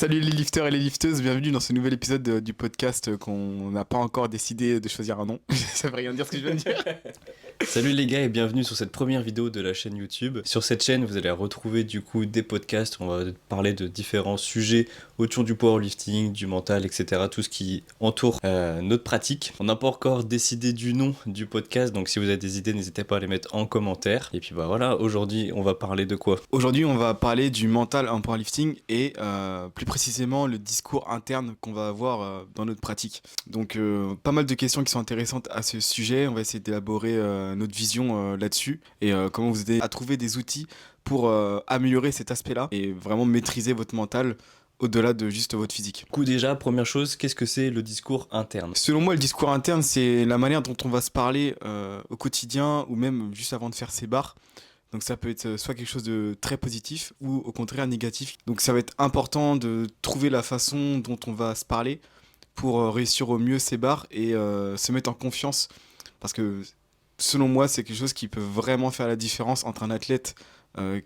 Salut les lifters et les lifteuses, bienvenue dans ce nouvel épisode du podcast qu'on n'a pas encore décidé de choisir un nom. Ça veut rien dire ce que je viens de dire. Salut les gars et bienvenue sur cette première vidéo de la chaîne YouTube. Sur cette chaîne, vous allez retrouver du coup des podcasts, on va parler de différents sujets autour du powerlifting, du mental, etc. Tout ce qui entoure notre pratique. On n'a pas encore décidé du nom du podcast, donc si vous avez des idées, n'hésitez pas à les mettre en commentaire. Et puis bah voilà, aujourd'hui on va parler de quoi ? Aujourd'hui on va parler du mental en powerlifting et plus précisément le discours interne qu'on va avoir dans notre pratique. Donc pas mal de questions qui sont intéressantes à ce sujet, on va essayer d'élaborer notre vision là-dessus et comment vous aider à trouver des outils pour améliorer cet aspect-là et vraiment maîtriser votre mental au-delà de juste votre physique. Du coup déjà, première chose, qu'est-ce que c'est le discours interne ? Selon moi, le discours interne, c'est la manière dont on va se parler au quotidien ou même juste avant de faire ses barres. Donc ça peut être soit quelque chose de très positif ou au contraire négatif. Donc ça va être important de trouver la façon dont on va se parler pour réussir au mieux ses barres et se mettre en confiance. Parce que selon moi, c'est quelque chose qui peut vraiment faire la différence entre un athlète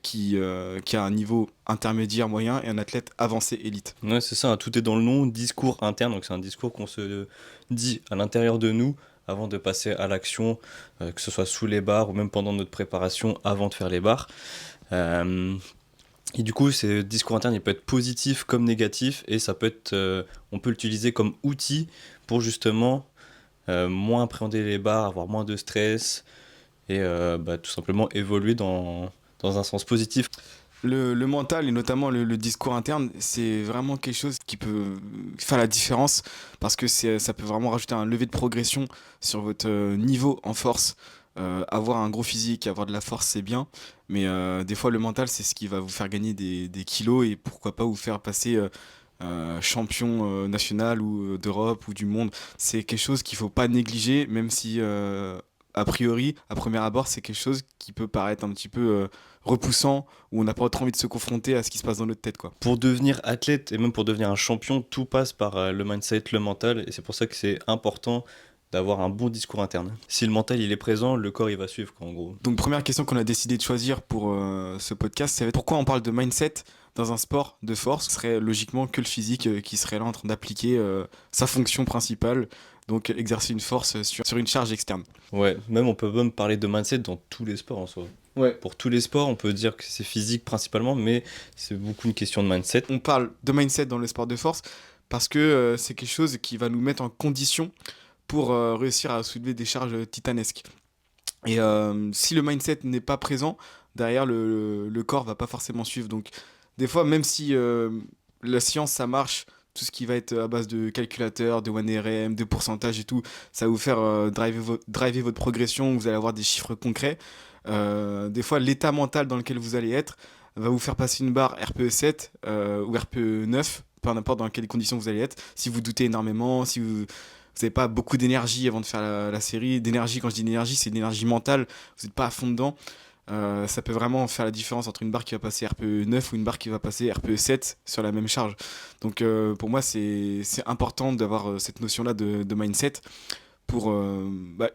qui a un niveau intermédiaire moyen et un athlète avancé élite. Ouais, c'est ça, hein, tout est dans le nom, discours interne, donc c'est un discours qu'on se dit à l'intérieur de nous avant de passer à l'action, que ce soit sous les barres ou même pendant notre préparation avant de faire les barres. Et du coup, ce discours interne, il peut être positif comme négatif, et ça peut être, on peut l'utiliser comme outil pour justement moins appréhender les barres, avoir moins de stress, et tout simplement évoluer dans un sens positif. Le mental et notamment le discours interne, c'est vraiment quelque chose qui peut faire la différence parce que ça peut vraiment rajouter un levier de progression sur votre niveau en force. Avoir un gros physique, avoir de la force, c'est bien, mais des fois le mental, c'est ce qui va vous faire gagner des kilos et pourquoi pas vous faire passer champion national ou d'Europe ou du monde. C'est quelque chose qu'il faut pas négliger, même si a priori, à premier abord, c'est quelque chose qui peut paraître un petit peu repoussant, où on n'a pas trop envie de se confronter à ce qui se passe dans notre tête, quoi. Pour devenir athlète et même pour devenir un champion, tout passe par le mindset, le mental, et c'est pour ça que c'est important d'avoir un bon discours interne. Si le mental il est présent, le corps il va suivre, quoi, en gros. Donc première question qu'on a décidé de choisir pour ce podcast, c'est pourquoi on parle de mindset dans un sport de force. Ce serait logiquement que le physique qui serait là en train d'appliquer sa fonction principale, donc exercer une force sur une charge externe. Ouais, même on peut même parler de mindset dans tous les sports en soi. Ouais. Pour tous les sports, on peut dire que c'est physique principalement, mais c'est beaucoup une question de mindset. On parle de mindset dans le sport de force parce que c'est quelque chose qui va nous mettre en condition pour réussir à soulever des charges titanesques. Et si le mindset n'est pas présent, derrière le corps va pas forcément suivre. Donc des fois, même si la science ça marche, tout ce qui va être à base de calculateurs, de 1RM, de pourcentage et tout, ça va vous faire driver votre progression, vous allez avoir des chiffres concrets. Des fois, l'état mental dans lequel vous allez être va vous faire passer une barre RPE 7 ou RPE 9, peu importe dans quelles conditions vous allez être. Si vous doutez énormément, si vous n'avez pas beaucoup d'énergie avant de faire la série, d'énergie, quand je dis d'énergie, c'est de l'énergie mentale, vous n'êtes pas à fond dedans. Ça peut vraiment faire la différence entre une barre qui va passer RPE 9 ou une barre qui va passer RPE 7 sur la même charge. Donc pour moi, c'est important d'avoir cette notion-là de mindset pour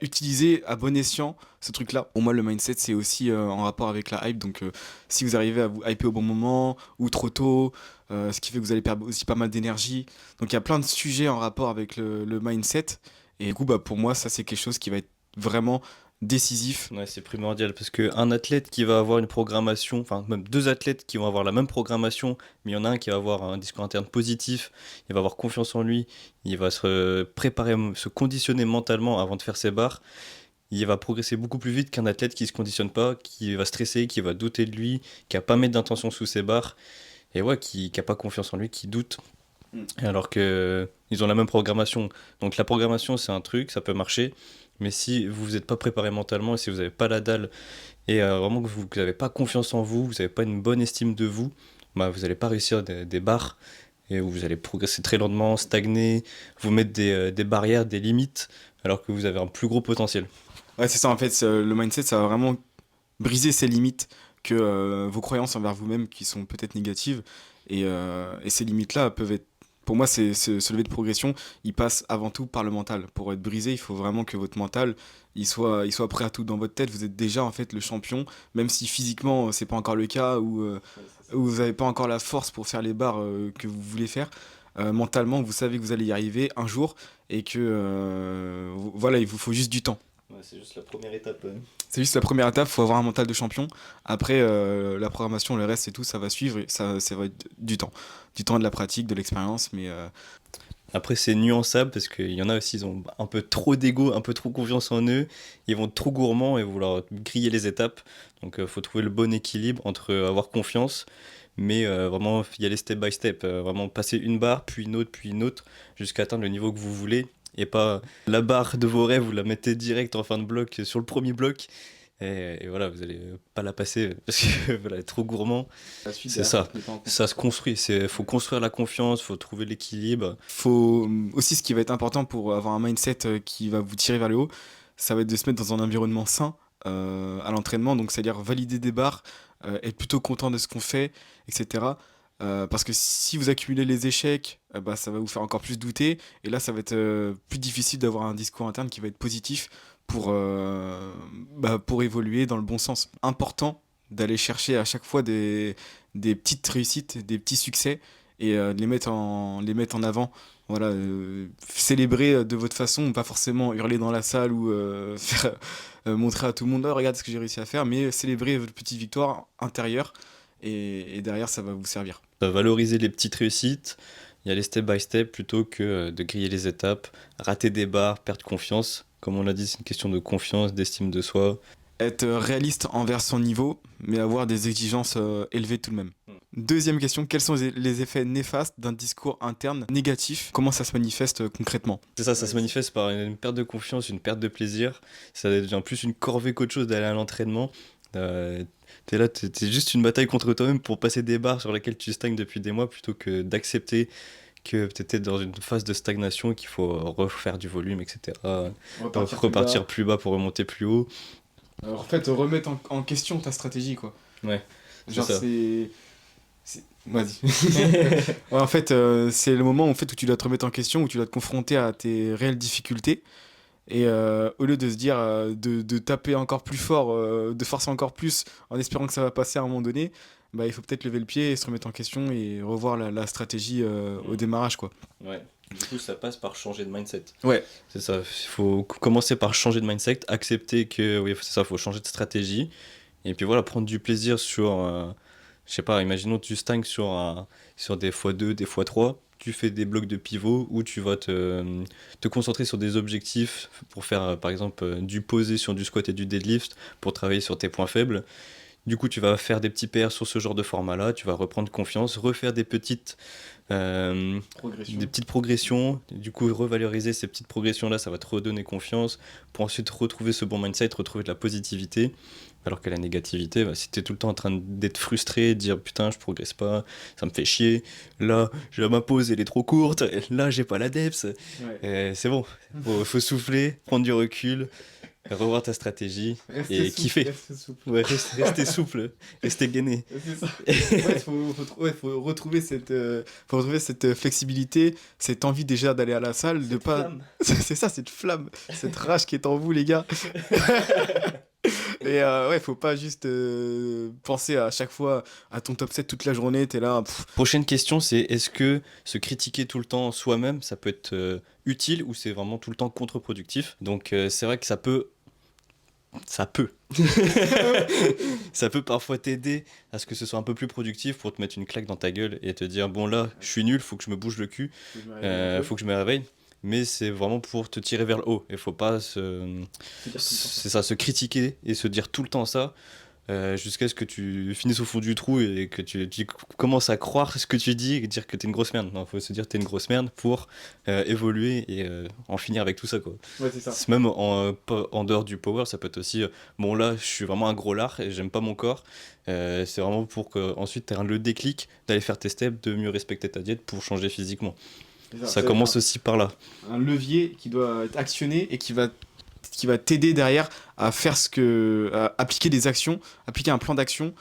utiliser à bon escient ce truc-là. Pour moi, le mindset, c'est aussi en rapport avec la hype. Donc si vous arrivez à vous hyper au bon moment ou trop tôt, ce qui fait que vous allez perdre aussi pas mal d'énergie. Donc il y a plein de sujets en rapport avec le mindset. Et du coup, pour moi, ça, c'est quelque chose qui va être vraiment décisif. Ouais, c'est primordial parce qu'un athlète qui va avoir une programmation, enfin même deux athlètes qui vont avoir la même programmation, mais il y en a un qui va avoir un discours interne positif, il va avoir confiance en lui, il va se préparer, se conditionner mentalement avant de faire ses barres, il va progresser beaucoup plus vite qu'un athlète qui se conditionne pas, qui va stresser, qui va douter de lui, qui a pas mettre d'intention sous ses barres, et ouais, qui a pas confiance en lui, qui doute. Alors que ils ont la même programmation. Donc la programmation c'est un truc, ça peut marcher, mais si vous n'êtes pas préparé mentalement et si vous n'avez pas la dalle et vraiment que vous n'avez pas confiance en vous, vous n'avez pas une bonne estime de vous, vous n'allez pas réussir des barres et vous allez progresser très lentement, stagner, vous mettre des barrières, des limites, alors que vous avez un plus gros potentiel. Ouais, c'est ça en fait, le mindset, ça va vraiment briser ces limites que vos croyances envers vous-même qui sont peut-être négatives. Et ces limites-là peuvent être. Pour moi, ce levier de progression, il passe avant tout par le mental. Pour être brisé, il faut vraiment que votre mental, il soit prêt à tout dans votre tête. Vous êtes déjà en fait le champion, même si physiquement, c'est pas encore le cas, ou où vous n'avez pas encore la force pour faire les barres que vous voulez faire, mentalement, vous savez que vous allez y arriver un jour et que voilà, il vous faut juste du temps. Ouais, c'est juste la première étape. C'est juste la première étape, il faut avoir un mental de champion. Après, la programmation, le reste et tout, ça va suivre. Et ça va être du temps. Du temps, de la pratique, de l'expérience. Mais Après, c'est nuançable parce qu'il y en a aussi, ils ont un peu trop d'ego, un peu trop confiance en eux. Ils vont trop gourmands et vouloir griller les étapes. Donc, il faut trouver le bon équilibre entre avoir confiance, mais vraiment y aller step by step. Vraiment passer une barre, puis une autre, jusqu'à atteindre le niveau que vous voulez. Et pas la barre de vos rêves, vous la mettez direct en fin de bloc sur le premier bloc. Et voilà, vous allez pas la passer parce que voilà, trop gourmand. la suite, C'est derrière, ça ça. se met pas en compte. Ça se construit. Faut construire la confiance, faut trouver l'équilibre. Faut aussi, ce qui va être important pour avoir un mindset qui va vous tirer vers le haut, ça va être de se mettre dans un environnement sain à l'entraînement. Donc, c'est-à-dire valider des barres, être plutôt content de ce qu'on fait, etc. Parce que si vous accumulez les échecs, bah, ça va vous faire encore plus douter. Et là, ça va être plus difficile d'avoir un discours interne qui va être positif pour évoluer dans le bon sens. Important d'aller chercher à chaque fois des petites réussites, des petits succès et de les mettre en avant. Voilà, célébrer de votre façon, pas forcément hurler dans la salle ou montrer à tout le monde, oh, regarde ce que j'ai réussi à faire, mais célébrer votre petite victoire intérieure et derrière ça va vous servir. Valoriser les petites réussites, y aller step by step plutôt que de griller les étapes, rater des barres, perdre confiance. Comme on l'a dit, c'est une question de confiance, d'estime de soi. Être réaliste envers son niveau, mais avoir des exigences élevées tout de même. Deuxième question, quels sont les effets néfastes d'un discours interne négatif? Comment ça se manifeste concrètement? C'est ça, ça se manifeste par une perte de confiance, une perte de plaisir. Ça devient plus une corvée qu'autre chose d'aller à l'entraînement. T'es là, t'es juste une bataille contre toi-même pour passer des barres sur lesquelles tu stagnes depuis des mois plutôt que d'accepter que t'étais dans une phase de stagnation, qu'il faut refaire du volume, etc. Repartir plus bas pour remonter plus haut. Alors, en fait, remettre en question ta stratégie, quoi. Ouais, Genre, ça. Vas-y. Ouais, en fait, c'est le moment en fait, où tu dois te remettre en question, où tu dois te confronter à tes réelles difficultés. Et au lieu de se dire de taper encore plus fort, de forcer encore plus en espérant que ça va passer à un moment donné, bah, il faut peut-être lever le pied et se remettre en question et revoir la stratégie au démarrage, quoi. Ouais. Du coup, ça passe par changer de mindset. Ouais. C'est ça, il faut commencer par changer de mindset, accepter que, oui, c'est ça, il faut changer de stratégie. Et puis voilà, prendre du plaisir sur, je sais pas, imaginons tu stagnes sur des x2, des x3, tu fais des blocs de pivot où tu vas te concentrer sur des objectifs pour faire, par exemple, du posé sur du squat et du deadlift pour travailler sur tes points faibles. Du coup, tu vas faire des petits PR sur ce genre de format-là, tu vas reprendre confiance, refaire des petites progressions, du coup revaloriser ces petites progressions-là, ça va te redonner confiance, pour ensuite retrouver ce bon mindset, retrouver de la positivité, alors que la négativité, bah, si tu es tout le temps en train d'être frustré, de dire putain je progresse pas, ça me fait chier, là j'ai ma pause elle est trop courte, là j'ai pas la depth, Ouais. c'est bon, faut souffler, prendre du recul, revoir ta stratégie et kiffer. Restez souple. Ouais, rester souple, rester gainé. C'est ça. Ouais, faut retrouver cette flexibilité, cette envie déjà d'aller à la salle, de pas. C'est ça, cette flamme, cette rage qui est en vous, les gars. Et ouais, faut pas juste penser à chaque fois à ton top 7 toute la journée, t'es là. Prochaine question, c'est est-ce que se critiquer tout le temps soi-même, ça peut être utile ou c'est vraiment tout le temps contre-productif? Donc c'est vrai que ça peut ça peut parfois t'aider à ce que ce soit un peu plus productif pour te mettre une claque dans ta gueule et te dire bon là je suis nul, faut que je me bouge le cul, faut que je me réveille. Mais c'est vraiment pour te tirer vers le haut. Il faut pas se critiquer et se dire tout le temps ça jusqu'à ce que tu finisses au fond du trou et que tu commences à croire ce que tu dis et dire que t'es une grosse merde. Non, faut se dire que t'es une grosse merde pour évoluer et en finir avec tout ça, quoi. Ouais, c'est ça. C'est même en dehors du power, ça peut être aussi bon là je suis vraiment un gros lard et j'aime pas mon corps. C'est vraiment pour que ensuite tu aies le déclic d'aller faire tes steps, de mieux respecter ta diète pour changer physiquement. Ça commence aussi par là. Un levier qui doit être actionné et qui va t'aider derrière à faire à appliquer des actions, appliquer un plan d'action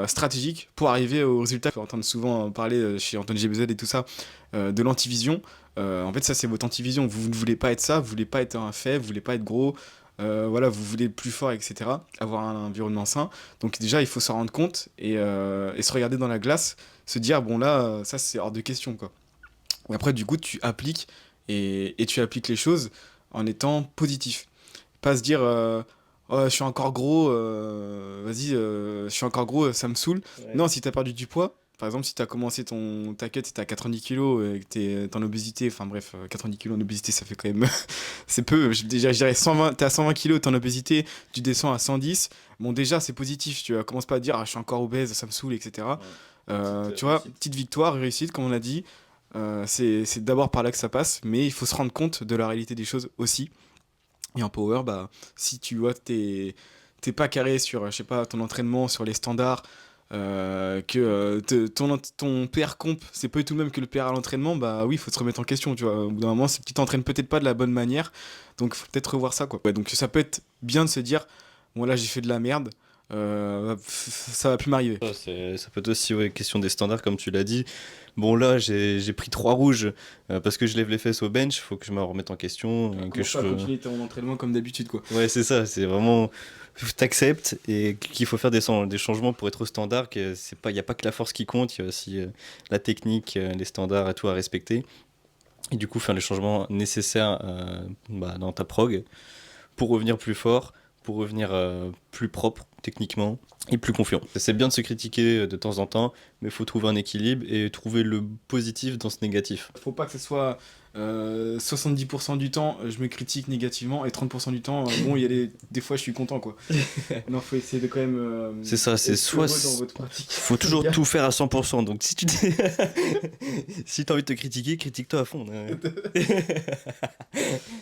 stratégique pour arriver au résultat. On entend souvent parler chez Antoine GBZ et tout ça de l'antivision. En fait, ça, c'est votre antivision. Vous ne voulez pas être ça, vous ne voulez pas être un fait, vous ne voulez pas être gros, voilà, vous voulez plus fort, etc. Avoir un environnement sain. Donc déjà, il faut s'en rendre compte et se regarder dans la glace, se dire, bon là, ça c'est hors de question, quoi. Et après, du coup, tu appliques et tu appliques les choses en étant positif. Pas se dire, oh, je suis encore gros, vas-y, je suis encore gros, ça me saoule. Ouais. Non, si t'as perdu du poids, par exemple, si t'as commencé ta cut et t'as 90 kilos et que t'es en obésité, enfin bref, 90 kilos en obésité, ça fait quand même. C'est peu. Déjà, je dirais 120, t'es à 120 kilos, t'es en obésité, tu descends à 110. Bon, déjà, c'est positif. Tu vois, commence pas à dire, ah, je suis encore obèse, ça me saoule, etc. Ouais. Petite Tu vois, réussite. petite victoire, réussite, comme on a dit. C'est d'abord par là que ça passe, mais il faut se rendre compte de la réalité des choses aussi. Et en power, bah, si tu vois, t'es pas carré sur, je sais pas, ton entraînement, sur les standards, que ton PR comp, c'est pas du tout le même que le PR à l'entraînement, bah oui, il faut se remettre en question, tu vois. Au bout d'un moment, c'est que tu t'entraînes peut-être pas de la bonne manière, donc faut peut-être revoir ça, quoi. Ouais, donc ça peut être bien de se dire, bon là, j'ai fait de la merde, ça va plus m'arriver. Ça peut être aussi ouais, question des standards, comme tu l'as dit. Bon, là, j'ai pris 3 rouges parce que je lève les fesses au bench. Faut que je me remette en question. Et que Commence je... pas à continuer ton entraînement comme d'habitude, quoi. Ouais, c'est ça. C'est vraiment. T'acceptes et qu'il faut faire des changements pour être au standard. Que c'est pas, il n'y a pas que la force qui compte. Il y a aussi la technique, les standards et tout à respecter. Et du coup, faire les changements nécessaires bah, dans ta prog pour revenir plus fort, pour revenir plus propre techniquement et plus confiant. C'est bien de se critiquer de temps en temps, mais il faut trouver un équilibre et trouver le positif dans ce négatif. Faut pas que ce soit 70% du temps, je me critique négativement et 30% du temps, bon, des fois, je suis content, quoi. Non, faut essayer de quand même C'est ça, c'est être soit heureux dans votre pratique. faut les toujours gars. tout faire à 100%. Donc si tu si t'as envie de te critiquer, critique-toi à fond.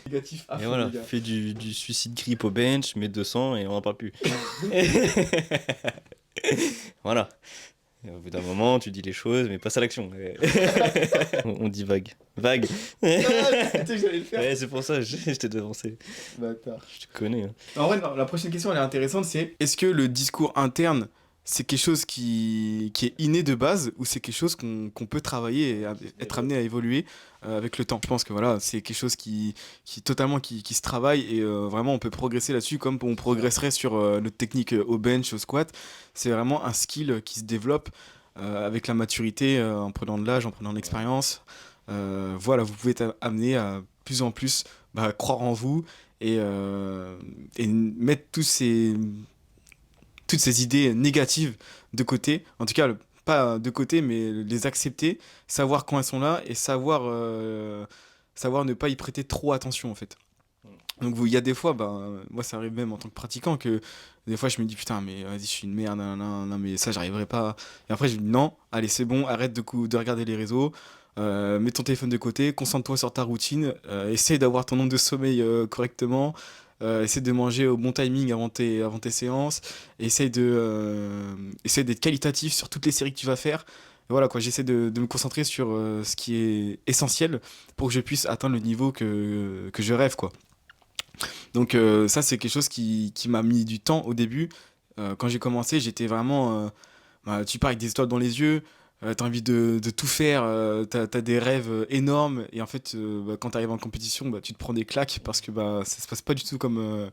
Négatif à Et fond, les voilà, gars. fais du suicide grip au bench, mets 200 et on n'en parle plus. Voilà. Et au bout d'un moment, tu dis les choses, mais passe à l'action. On dit vague. Vague. Ah, putain, j'allais le faire. Ouais, c'est pour ça, je t'ai devancé. Bâtard. Je te connais. Hein. En vrai, non, la prochaine question, elle est intéressante, c'est est-ce que le discours interne, c'est quelque chose qui est inné de base ou c'est quelque chose qu'on peut travailler et être amené à évoluer avec le temps? Je pense que voilà, c'est quelque chose qui se travaille et vraiment on peut progresser là-dessus comme on progresserait sur notre technique au bench, au squat. C'est vraiment un skill qui se développe avec la maturité, en prenant de l'âge, en prenant de l'expérience. Voilà, vous pouvez être amené à plus en plus bah, croire en vous et mettre toutes ces idées négatives de côté. En tout cas, pas de côté, mais les accepter, savoir quand elles sont là et savoir ne pas y prêter trop attention en fait. Donc il y a des fois, bah, moi ça arrive même en tant que pratiquant que des fois je me dis putain mais vas-y je suis une merde, nan, nan, nan, mais ça j'arriverai pas. Et après je me dis non, allez c'est bon, arrête de regarder les réseaux, mets ton téléphone de côté, concentre-toi sur ta routine, essaye d'avoir ton nombre de sommeil correctement, essaye de manger au bon timing avant tes séances, essaye d'être qualitatif sur toutes les séries que tu vas faire. Et voilà quoi, j'essaie de me concentrer sur ce qui est essentiel pour que je puisse atteindre le niveau que je rêve quoi. Donc ça, c'est quelque chose qui m'a mis du temps au début. Quand j'ai commencé, j'étais vraiment... bah, tu pars avec des étoiles dans les yeux, t'as envie de tout faire, t'as des rêves énormes, et en fait, bah, quand t'arrives en compétition, bah, tu te prends des claques parce que bah, ça se passe pas du tout comme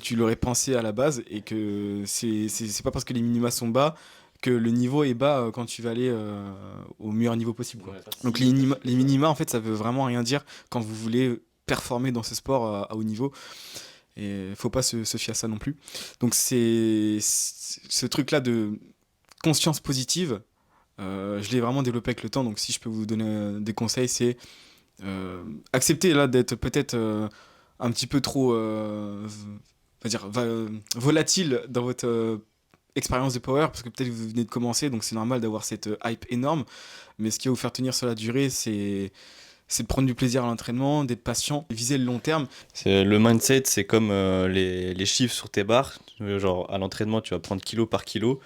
tu l'aurais pensé à la base, et que c'est pas parce que les minima sont bas que le niveau est bas quand tu vas aller au meilleur niveau possible, quoi. Ouais, pas Donc si facile que les ça. minima, en fait, ça veut vraiment rien dire quand vous voulez performer dans ce sport à haut niveau. Et faut pas se fier à ça non plus. Donc c'est ce truc-là de conscience positive, je l'ai vraiment développé avec le temps. Donc si je peux vous donner des conseils, c'est accepter là d'être peut-être un petit peu trop on va dire, volatile dans votre expérience de power, parce que peut-être vous venez de commencer, donc c'est normal d'avoir cette hype énorme. Mais ce qui va vous faire tenir sur la durée, c'est de prendre du plaisir à l'entraînement, d'être patient, viser le long terme. Le mindset, c'est comme les chiffres sur tes barres. Genre, à l'entraînement, tu vas prendre kilo par kilo.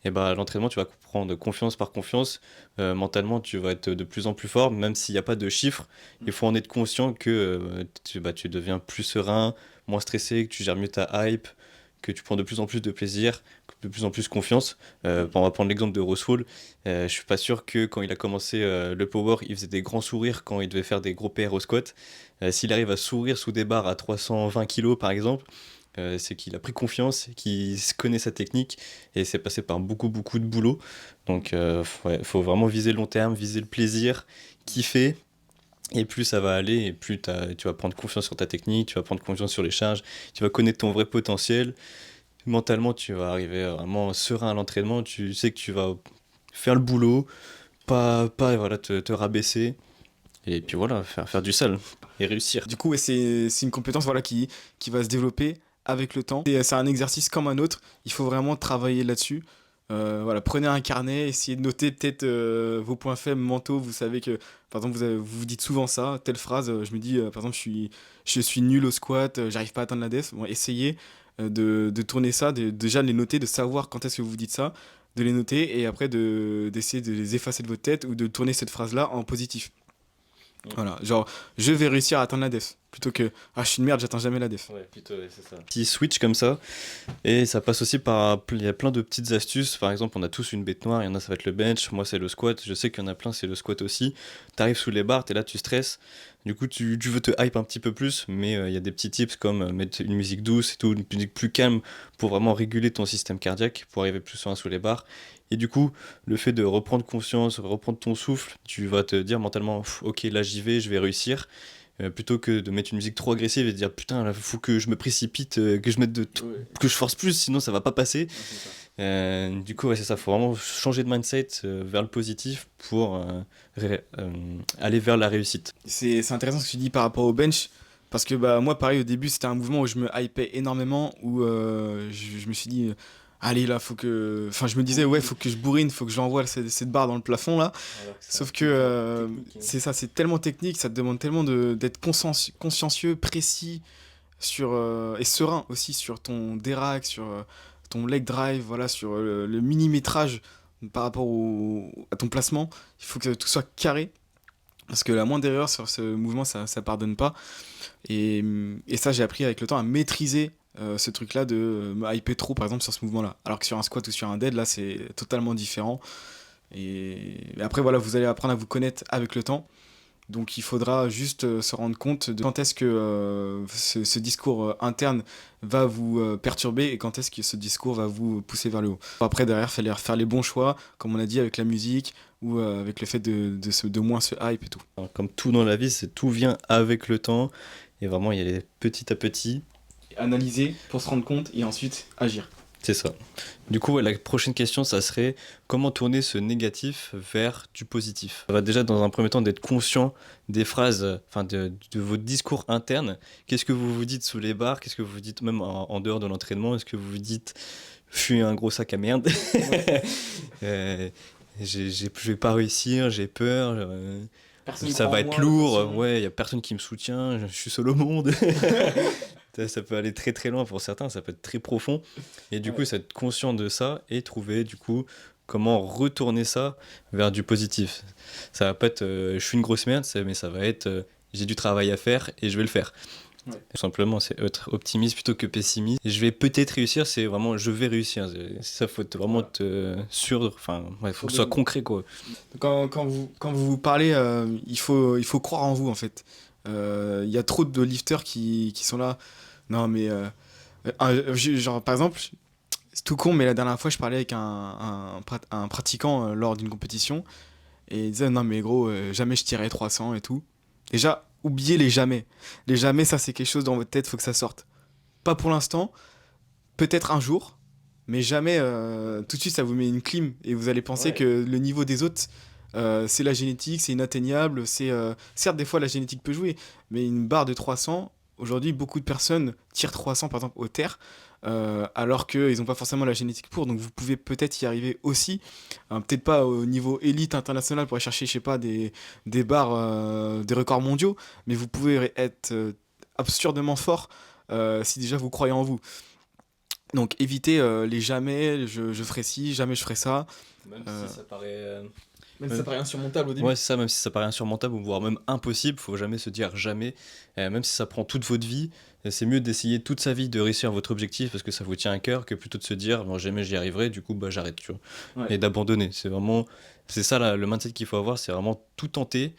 Et bah, à l'entraînement, tu vas prendre confiance par confiance. Mentalement, tu vas être de plus en plus fort, même s'il n'y a pas de chiffres. Il faut en être conscient que tu deviens plus serein, moins stressé, que tu gères mieux ta hype, que tu prends de plus en plus de plaisir, de plus en plus confiance. On va prendre l'exemple de Rosewall. Je suis pas sûr que quand il a commencé le power, il faisait des grands sourires quand il devait faire des gros PR au squat. S'il arrive à sourire sous des barres à 320 kilos par exemple, c'est qu'il a pris confiance, qu'il connaît sa technique et c'est passé par beaucoup de boulot. Donc ouais, faut vraiment viser le long terme, viser le plaisir, kiffer. Et plus ça va aller, et plus tu vas prendre confiance sur ta technique, tu vas prendre confiance sur les charges, tu vas connaître ton vrai potentiel. Mentalement, tu vas arriver vraiment serein à l'entraînement, tu sais que tu vas faire le boulot, pas voilà, te rabaisser, et puis voilà, faire du sale et réussir. Du coup, ouais, c'est une compétence voilà, qui va se développer avec le temps. C'est un exercice comme un autre. Il faut vraiment travailler là-dessus. Voilà, prenez un carnet, essayez de noter peut-être vos points faibles mentaux. Vous savez que, par exemple, vous vous dites souvent ça, telle phrase. Je me dis, par exemple, je suis nul au squat, j'arrive pas à atteindre la def. Bon, essayez de tourner ça, déjà de les noter, de savoir quand est-ce que vous vous dites ça, de les noter et après d'essayer de les effacer de votre tête ou de tourner cette phrase-là en positif. Voilà, genre, je vais réussir à atteindre la def. Plutôt que, ah, je suis une merde, j'atteins jamais la def. Ouais, plutôt, ouais, c'est ça. Petit switch comme ça, et ça passe aussi par. Il y a plein de petites astuces. Par exemple, on a tous une bête noire, il y en a, ça va être le bench, moi, c'est le squat. Je sais qu'il y en a plein, c'est le squat aussi. T'arrives sous les barres, t'es là, tu stresses. Du coup, tu veux te hype un petit peu plus, mais il y a des petits tips comme mettre une musique douce et tout, une musique plus calme pour vraiment réguler ton système cardiaque, pour arriver plus serein sous les barres. Et du coup, le fait de reprendre confiance, reprendre ton souffle, tu vas te dire mentalement, ok, là j'y vais, je vais réussir. Plutôt que de mettre une musique trop agressive et de dire putain, là faut que je me précipite, Ouais, que je force plus, sinon ça va pas passer. ouais, c'est ça. Du coup, ouais, c'est ça, faut vraiment changer de mindset vers le positif pour aller vers la réussite. C'est intéressant ce que tu dis par rapport au bench. Parce que bah, moi, pareil, au début, c'était un mouvement où je me hypais énormément. Où je me suis dit, allez, là, faut que. Enfin, je me disais, ouais, faut que je bourrine, faut que j'envoie cette barre dans le plafond, là. Alors que Sauf que c'est ça, c'est tellement technique, ça te demande tellement d'être consciencieux, précis sur, et serein aussi sur ton dérac, sur ton leg drive, voilà, sur le millimétrage par rapport à ton placement. Il faut que tout soit carré. Parce que la moindre erreur sur ce mouvement, ça pardonne pas. Et ça, j'ai appris avec le temps à maîtriser ce truc-là de me hyper trop, par exemple, sur ce mouvement-là. Alors que sur un squat ou sur un dead, là, c'est totalement différent. Et après, voilà, vous allez apprendre à vous connaître avec le temps. Donc il faudra juste se rendre compte de quand est-ce que ce discours interne va vous perturber et quand est-ce que ce discours va vous pousser vers le haut. Après, derrière, il fallait faire les bons choix, comme on a dit, avec la musique ou avec le fait de moins se hype et tout. Alors, comme tout dans la vie, c'est tout vient avec le temps et vraiment il y a les petit à petit. Analyser pour se rendre compte et ensuite agir. C'est ça. Du coup, ouais, la prochaine question, ça serait comment tourner ce négatif vers du positif. Ça va déjà dans un premier temps d'être conscient des phrases, enfin de votre discours interne. Qu'est-ce que vous vous dites sous les barres? Qu'est-ce que vous vous dites même en dehors de l'entraînement? Est-ce que vous vous dites je suis un gros sac à merde? Euh, je vais pas réussir, j'ai peur, Personne ça croit va en être moi, de toute lourd, façon. ouais, il y a personne qui me soutient, je suis seul au monde. Ça peut aller très très loin pour certains, ça peut être très profond. Et du coup, Ouais. c'est être conscient de ça et trouver du coup comment retourner ça vers du positif. Ça va pas être je suis une grosse merde, mais ça va être j'ai du travail à faire et je vais le faire. Ouais. Tout simplement, c'est être optimiste plutôt que pessimiste. Et je vais peut-être réussir, c'est vraiment je vais réussir. C'est ça, faut être vraiment Voilà. être sûr, enfin, ouais, faut Sûr que ce de soit vous. concret quoi. Quand vous parlez, il faut croire en vous en fait. Il y a trop de lifters qui sont là. Non mais genre par exemple, c'est tout con, mais la dernière fois je parlais avec un pratiquant lors d'une compétition et il disait non mais gros, jamais je tirerai 300 et tout. Déjà, oubliez les jamais. Les jamais, ça c'est quelque chose dans votre tête, faut que ça sorte. Pas pour l'instant, peut-être un jour, mais jamais tout de suite ça vous met une clim et vous allez penser Ouais. que le niveau des autres c'est la génétique, c'est inatteignable, certes des fois la génétique peut jouer, mais une barre de 300, aujourd'hui beaucoup de personnes tirent 300 par exemple au terre alors qu'ils n'ont pas forcément la génétique pour, donc vous pouvez peut-être y arriver aussi. Peut-être pas au niveau élite international pour aller chercher, je sais pas, des barres, des records mondiaux, mais vous pouvez être absurdement fort si déjà vous croyez en vous. Donc évitez les jamais, je ferai ci, jamais je ferai ça. Même Euh, si ça paraît Même si ça paraît insurmontable au début. Ouais, c'est ça, même si ça paraît insurmontable ou voire même impossible, faut jamais se dire jamais. Même si ça prend toute votre vie, c'est mieux d'essayer toute sa vie de réussir votre objectif parce que ça vous tient à cœur que plutôt de se dire bon, jamais j'y arriverai, du coup bah j'arrête, tu vois. Ouais. Et d'abandonner. C'est ça le mindset qu'il faut avoir, c'est vraiment tout tenter,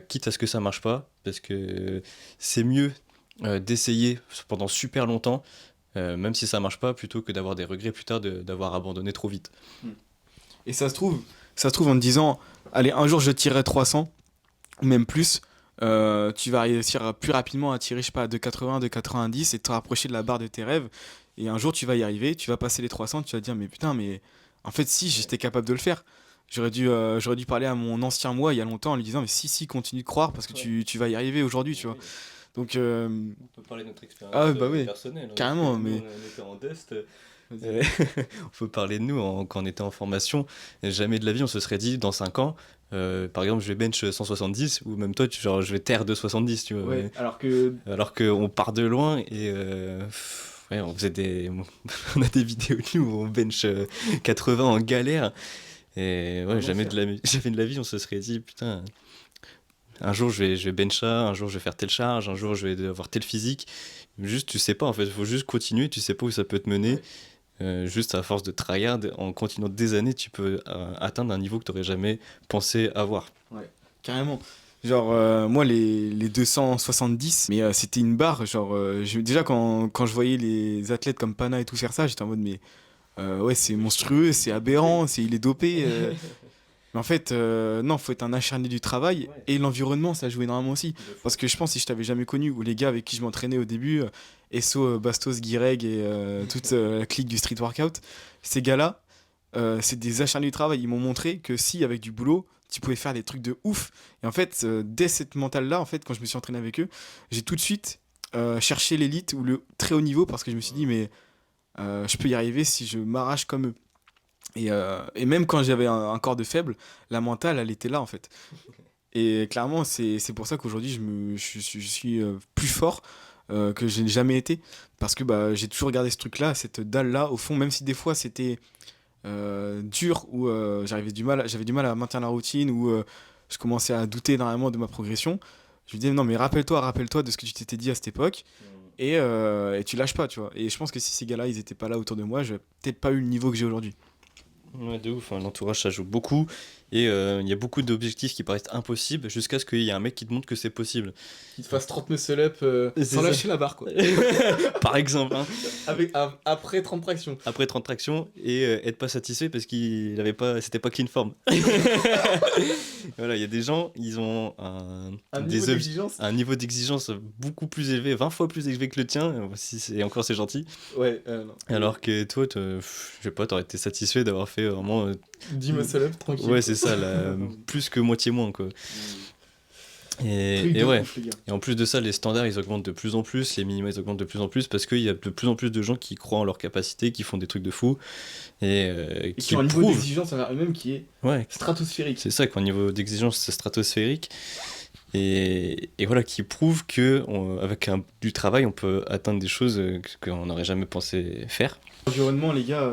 quitte à ce que ça marche pas, parce que c'est mieux d'essayer pendant super longtemps, même si ça marche pas, plutôt que d'avoir des regrets plus tard d'avoir abandonné trop vite. Et ça se trouve en te disant, allez, un jour je tirerai 300, ou même plus, tu vas réussir plus rapidement à tirer, je sais pas, de 80, de 90 et te rapprocher de la barre de tes rêves. Et un jour tu vas y arriver, tu vas passer les 300, tu vas te dire, mais putain, mais en fait, si, j'étais capable de le faire. J'aurais dû parler à mon ancien moi il y a longtemps en lui disant, mais si, continue de croire parce que Ouais. tu vas y arriver aujourd'hui, tu vois. Oui. Donc, On peut parler de notre expérience ah bah oui, personnelle, hein, parce que carrément, nous, mais. on était en test. Vas-y. Euh, on peut parler de nous quand on était en formation. Et jamais de la vie, on se serait dit, dans 5 ans, par exemple, je vais bench 170, ou même toi, genre, je vais terre de 70, tu vois. Ouais, alors que. Alors qu'on part de loin et ouais, on a des vidéos de nous où on bench 80 en galère. Et ouais, Un enfer. jamais de la vie, on se serait dit, putain, un jour je vais bench ça, un jour je vais faire telle charge, un jour je vais avoir tel physique. Juste, tu sais pas en fait, il faut juste continuer, tu sais pas où ça peut te mener. Ouais. Juste à force de tryhard, en continuant des années, tu peux atteindre un niveau que tu n'aurais jamais pensé avoir. Ouais, carrément. Genre, moi, les 270, mais c'était une barre. Genre, déjà, quand je voyais les athlètes comme Pana et tout faire ça, j'étais en mode, mais ouais, c'est monstrueux, c'est aberrant, il est dopé. Mais en fait, non, faut être un acharné du travail Ouais. et l'environnement, ça joue énormément aussi. Parce que je pense, si je t'avais jamais connu, ou les gars avec qui je m'entraînais au début, Esso, Bastos, Guireg et toute la clique du street workout, ces gars-là, c'est des acharnés du travail. Ils m'ont montré que si, avec du boulot, tu pouvais faire des trucs de ouf. Et en fait, dès cette mentale-là, en fait, quand je me suis entraîné avec eux, j'ai tout de suite cherché l'élite ou le très haut niveau parce que je me suis dit, mais je peux y arriver si je m'arrache comme eux. Et même quand j'avais un corps de faible, la mentale, elle était là, en fait. Et clairement, c'est pour ça qu'aujourd'hui, je suis plus fort que je n'ai jamais été. Parce que bah, j'ai toujours gardé ce truc-là, cette dalle-là, au fond, même si des fois c'était dur ou j'avais du mal à maintenir la routine ou je commençais à douter énormément de ma progression. Je me disais non mais rappelle-toi de ce que tu t'étais dit à cette époque et tu lâches pas tu vois. Et je pense que si ces gars-là ils étaient pas là autour de moi, j'aurais peut-être pas eu le niveau que j'ai aujourd'hui. Ouais, de ouf, hein, l'entourage ça joue beaucoup et il y a beaucoup d'objectifs qui paraissent impossibles jusqu'à ce qu'il y ait un mec qui te montre que c'est possible. Qu'il te fasse 30 muscle-up C'est sans ça. lâcher la barre quoi. Par exemple, hein, Après 30 tractions. après 30 tractions et être pas satisfait parce qu'il avait pas, c'était pas clean form. Voilà, il y a des gens, ils ont Un des niveau d'exigence. un niveau d'exigence beaucoup plus élevé, 20 fois plus élevé que le tien, si c'est encore c'est gentil. Ouais, non. Alors que toi, je sais pas, t'aurais été satisfait d'avoir fait vraiment 10 muscle-up tranquille. ouais, c'est ça, plus que moitié moins, quoi. Truc Et de ouais. ouf, les gars. Et en plus de ça, les standards, ils augmentent de plus en plus, les minima, ils augmentent de plus en plus, parce qu'il y a de plus en plus de gens qui croient en leur capacité, qui font des trucs de fou, et Et qui qui ont un niveau prouvent. d'exigence envers eux-mêmes qui est Ouais, stratosphérique. c'est ça, qu'au niveau d'exigence, c'est stratosphérique. Et voilà, qui prouve que avec du travail, on peut atteindre des choses qu'on n'aurait jamais pensé faire. L'environnement, les gars,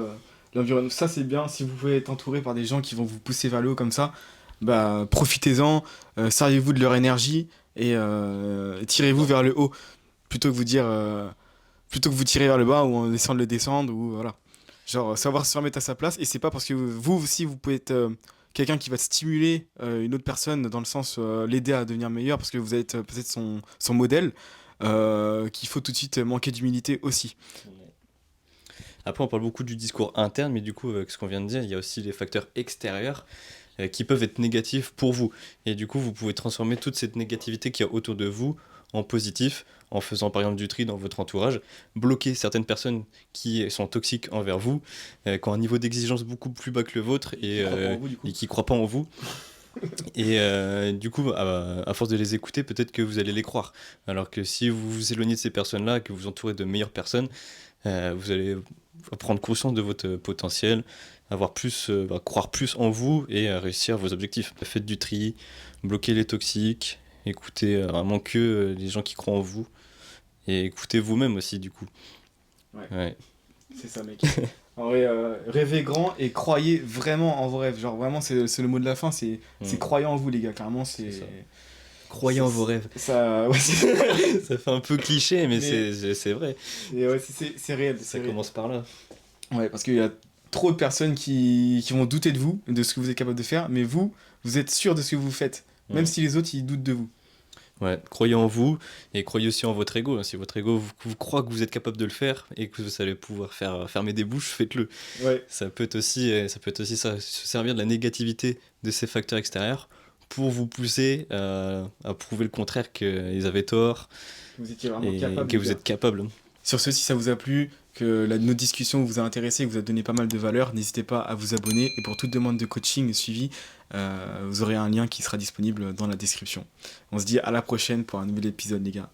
l'environnement, ça c'est bien. Si vous pouvez être entouré par des gens qui vont vous pousser vers le haut comme ça, bah profitez-en, servez-vous de leur énergie et tirez-vous vers le haut plutôt que vous tirer vers le bas ou en essayant de le descendre ou voilà. Genre savoir se remettre à sa place et c'est pas parce que vous aussi vous pouvez être quelqu'un qui va stimuler une autre personne dans le sens l'aider à devenir meilleur parce que vous êtes peut-être son modèle qu'il faut tout de suite manquer d'humilité aussi. Après, on parle beaucoup du discours interne, mais du coup, avec ce qu'on vient de dire, il y a aussi les facteurs extérieurs qui peuvent être négatifs pour vous. Et du coup, vous pouvez transformer toute cette négativité qu'il y a autour de vous en positif, en faisant par exemple du tri dans votre entourage, bloquer certaines personnes qui sont toxiques envers vous, qui ont un niveau d'exigence beaucoup plus bas que le vôtre et qui croient pas en vous. Et du coup, à force de les écouter, peut-être que vous allez les croire. Alors que si vous vous éloignez de ces personnes-là, que vous entourez de meilleures personnes, vous allez prendre conscience de votre potentiel, croire plus en vous et réussir vos objectifs. Faites du tri, bloquez les toxiques, écoutez vraiment que les gens qui croient en vous et écoutez vous-même aussi du coup. Ouais. Ouais. C'est ça, mec. En vrai, rêvez grand et croyez vraiment en vos rêves. Genre, vraiment, c'est le mot de la fin, c'est croyez en vous, les gars. Clairement, C'est c'est. ça. Croyez en vos rêves. Ça, ouais, Ça fait un peu cliché, mais, Mais- c'est vrai. et ouais, c'est réel. Ça C'est réel. commence par là. Ouais, parce qu'il y a trop de personnes qui vont douter de vous, de ce que vous êtes capable de faire, mais vous êtes sûr de ce que vous faites. Même Mm. si les autres, ils doutent de vous. Ouais, croyez en vous et croyez aussi en votre ego. Si votre ego vous croit que vous êtes capable de le faire et que vous allez pouvoir faire fermer des bouches, faites-le. Ouais. Ça peut être aussi ça, se servir de la négativité de ces facteurs extérieurs pour vous pousser à prouver le contraire qu'ils avaient tort Vous étiez vraiment et capable que de vous faire. êtes capable. Sur ce, si ça vous a plu, que notre discussion vous a intéressé, que vous a donné pas mal de valeur, n'hésitez pas à vous abonner. Et pour toute demande de coaching suivi, vous aurez un lien qui sera disponible dans la description. On se dit à la prochaine pour un nouvel épisode, les gars.